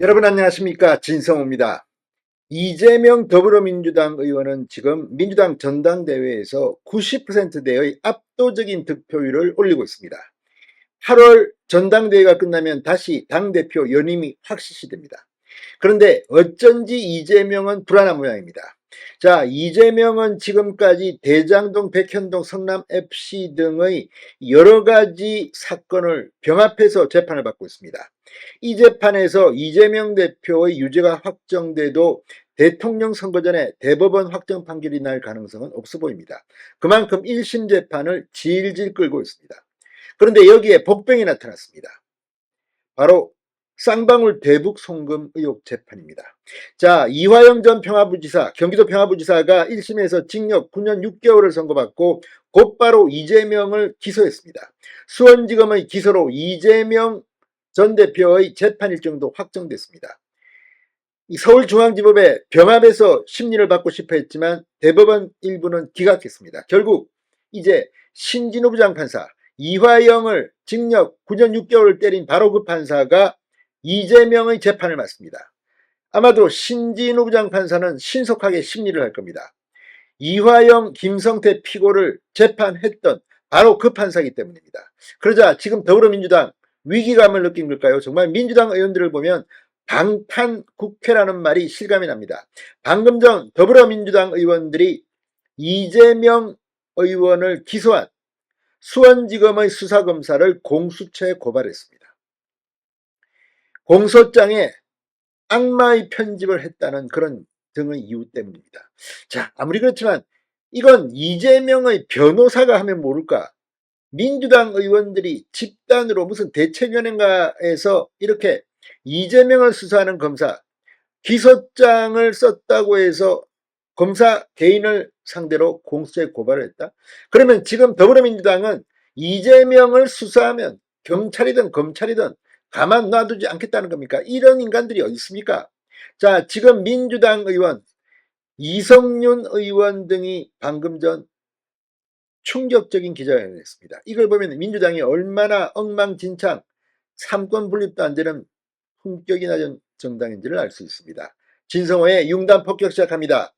여러분 안녕하십니까, 진성호입니다. 이재명 더불어민주당 의원은 지금 민주당 전당대회에서 90%대의 압도적인 득표율을 올리고 있습니다. 8월 전당대회가 끝나면 다시 당대표 연임이 확실시됩니다. 그런데 어쩐지 이재명은 불안한 모양입니다. 자, 이재명은 지금까지 대장동, 백현동, 성남FC 등의 여러 가지 사건을 병합해서 재판을 받고 있습니다. 이 재판에서 이재명 대표의 유죄가 확정돼도 대통령 선거 전에 대법원 확정 판결이 날 가능성은 없어 보입니다. 그만큼 1심 재판을 질질 끌고 있습니다. 그런데 여기에 복병이 나타났습니다. 바로 쌍방울 대북 송금 의혹 재판입니다. 자, 이화영 전 평화부지사, 경기도 평화부지사가 1심에서 징역 9년 6개월을 선고받고 곧바로 이재명을 기소했습니다. 수원지검의 기소로 이재명 전 대표의 재판 일정도 확정됐습니다. 서울중앙지법에 병합해서 심리를 받고 싶어 했지만 대법원 일부는 기각했습니다. 결국 이제 신진우 부장판사, 이화영을 징역 9년 6개월을 때린 바로 그 판사가 이재명의 재판을 맡습니다. 아마도 신진우 부장판사는 신속하게 심리를 할 겁니다. 이화영, 김성태 피고를 재판했던 바로 그 판사이기 때문입니다. 그러자 지금 더불어민주당 위기감을 느낀 걸까요? 정말 민주당 의원들을 보면 방탄국회라는 말이 실감이 납니다. 방금 전 더불어민주당 의원들이 이재명 의원을 기소한 수원지검의 수사검사를 공수처에 고발했습니다. 공소장에 악마의 편집을 했다는 그런 등의 이유 때문입니다. 자, 아무리 그렇지만 이건 이재명의 변호사가 하면 모를까? 민주당 의원들이 집단으로 무슨 대책위원회인가에서 이렇게 이재명을 수사하는 검사 기소장을 썼다고 해서 검사 개인을 상대로 공수처에 고발을 했다? 그러면 지금 더불어민주당은 이재명을 수사하면 경찰이든 검찰이든 가만 놔두지 않겠다는 겁니까? 이런 인간들이 어디 있습니까? 자, 지금 민주당 의원 이성윤 의원 등이 방금 전 충격적인 기자회견을 했습니다. 이걸 보면 민주당이 얼마나 엉망진창 삼권 분립도 안 되는 품격이 낮은 정당인지를 알 수 있습니다. 진성호의 융단 폭격 시작합니다.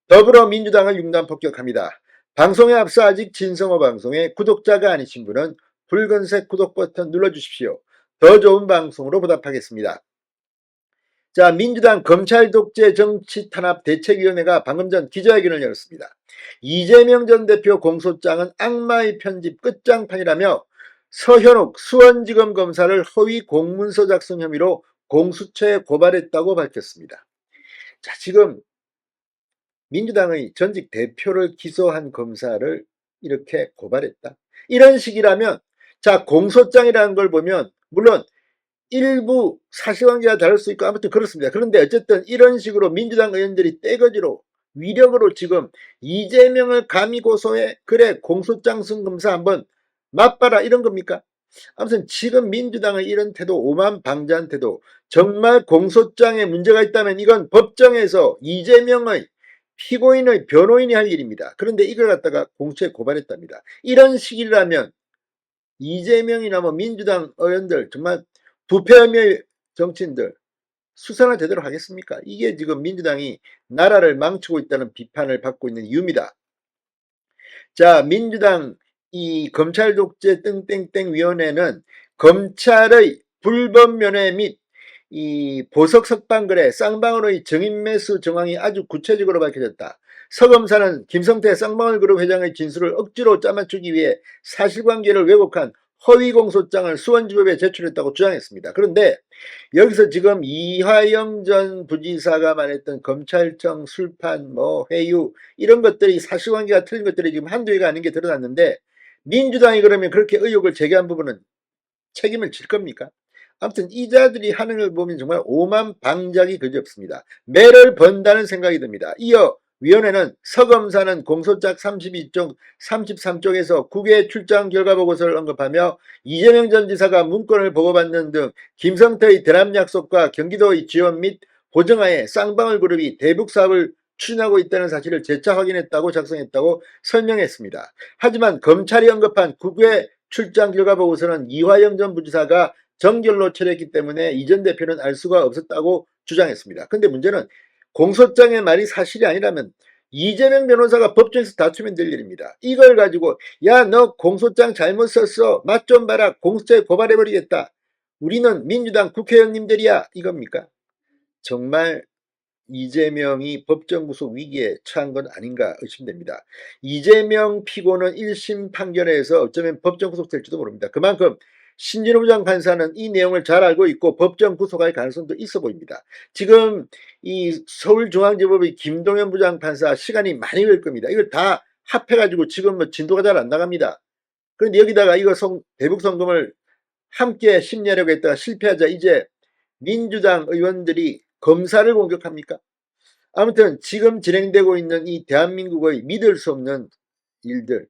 더불어민주당을 융단 폭격합니다. 방송에 앞서 아직 진성호 방송의 구독자가 아니신 분은 붉은색 구독 버튼 눌러주십시오. 더 좋은 방송으로 보답하겠습니다. 자, 민주당 검찰 독재 정치 탄압 대책위원회가 방금 전 기자회견을 열었습니다. 이재명 전 대표 공소장은 악마의 편집 끝장판이라며 서현욱 수원지검 검사를 허위 공문서 작성 혐의로 공수처에 고발했다고 밝혔습니다. 자, 지금 민주당의 전직 대표를 기소한 검사를 이렇게 고발했다. 이런 식이라면, 자, 공소장이라는 걸 보면 물론 일부 사실관계가 다를 수 있고 아무튼 그렇습니다. 그런데 어쨌든 이런 식으로 민주당 의원들이 떼거지로 위력으로 지금 이재명을 감히 고소해, 그래 공소장 쓴 검사 한번 맛봐라, 이런 겁니까? 아무튼 지금 민주당의 이런 태도, 오만방자한 태도, 정말 공소장에 문제가 있다면 이건 법정에서 이재명의 피고인의 변호인이 할 일입니다. 그런데 이걸 갖다가 공수처에 고발했답니다. 이런 식이라면 이재명이나 뭐 민주당 의원들, 정말 부패 혐의 정치인들 수사나 제대로 하겠습니까? 이게 지금 민주당이 나라를 망치고 있다는 비판을 받고 있는 이유입니다. 자, 민주당 이 검찰 독재 땡땡땡 위원회는 검찰의 불법 면회 및 이 보석 석방거래 쌍방울의 정인 매수 정황이 아주 구체적으로 밝혀졌다. 서 검사는 김성태 쌍방울 그룹 회장의 진술을 억지로 짜맞추기 위해 사실관계를 왜곡한 허위 공소장을 수원지법에 제출했다고 주장했습니다. 그런데 여기서 지금 이화영 전 부지사가 말했던 검찰청 술판, 뭐 회유, 이런 것들이 사실관계가 틀린 것들이 지금 한두 개가 아닌 게 드러났는데, 민주당이 그러면 그렇게 의혹을 제기한 부분은 책임을 질 겁니까? 아무튼 이자들이 하는 걸 보면 정말 오만방작이 그지없습니다. 매를 번다는 생각이 듭니다. 이어 위원회는 서 검사는 공소장 32쪽, 33쪽에서 국외 출장 결과 보고서를 언급하며 이재명 전 지사가 문건을 보고받는 등 김성태의 대남 약속과 경기도의 지원 및 보증하에 쌍방울 그룹이 대북 사업을 추진하고 있다는 사실을 재차 확인했다고 작성했다고 설명했습니다. 하지만 검찰이 언급한 국외 출장 결과 보고서는 이화영 전 부지사가 정결로 처리했기 때문에 이 전 대표는 알 수가 없었다고 주장했습니다. 근데 문제는 공소장의 말이 사실이 아니라면 이재명 변호사가 법정에서 다투면 될 일입니다. 이걸 가지고 야, 너 공소장 잘못 썼어. 맛 좀 봐라. 공소장에 고발해버리겠다. 우리는 민주당 국회의원님들이야. 이겁니까? 정말 이재명이 법정 구속 위기에 처한 건 아닌가 의심됩니다. 이재명 피고는 1심 판결에서 어쩌면 법정 구속될지도 모릅니다. 그만큼 신진호 부장판사는 이 내용을 잘 알고 있고 법정 구속할 가능성도 있어 보입니다. 지금 이 서울중앙지법의 김동현 부장판사 시간이 많이 걸 겁니다. 이걸 다 합해가지고 지금 뭐 진도가 잘 안 나갑니다. 그런데 여기다가 이거 대북 송금을 함께 심리하려고 했다가 실패하자 이제 민주당 의원들이 검사를 공격합니까? 아무튼 지금 진행되고 있는 이 대한민국의 믿을 수 없는 일들,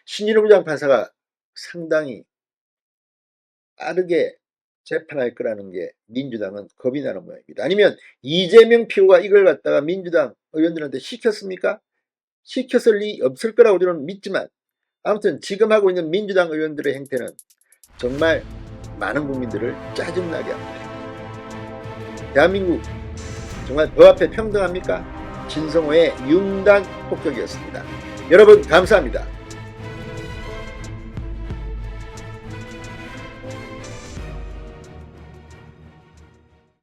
신진호 부장판사가 상당히 빠르게 재판할 거라는 게 민주당은 겁이 나는 모양입니다. 아니면 이재명 피고가 이걸 갖다가 민주당 의원들한테 시켰습니까? 시켰을 리 없을 거라고 저는 믿지만 아무튼 지금 하고 있는 민주당 의원들의 행태는 정말 많은 국민들을 짜증나게 합니다. 대한민국 정말 법 앞에 평등합니까? 진성호의 융단 폭격이었습니다. 여러분 감사합니다.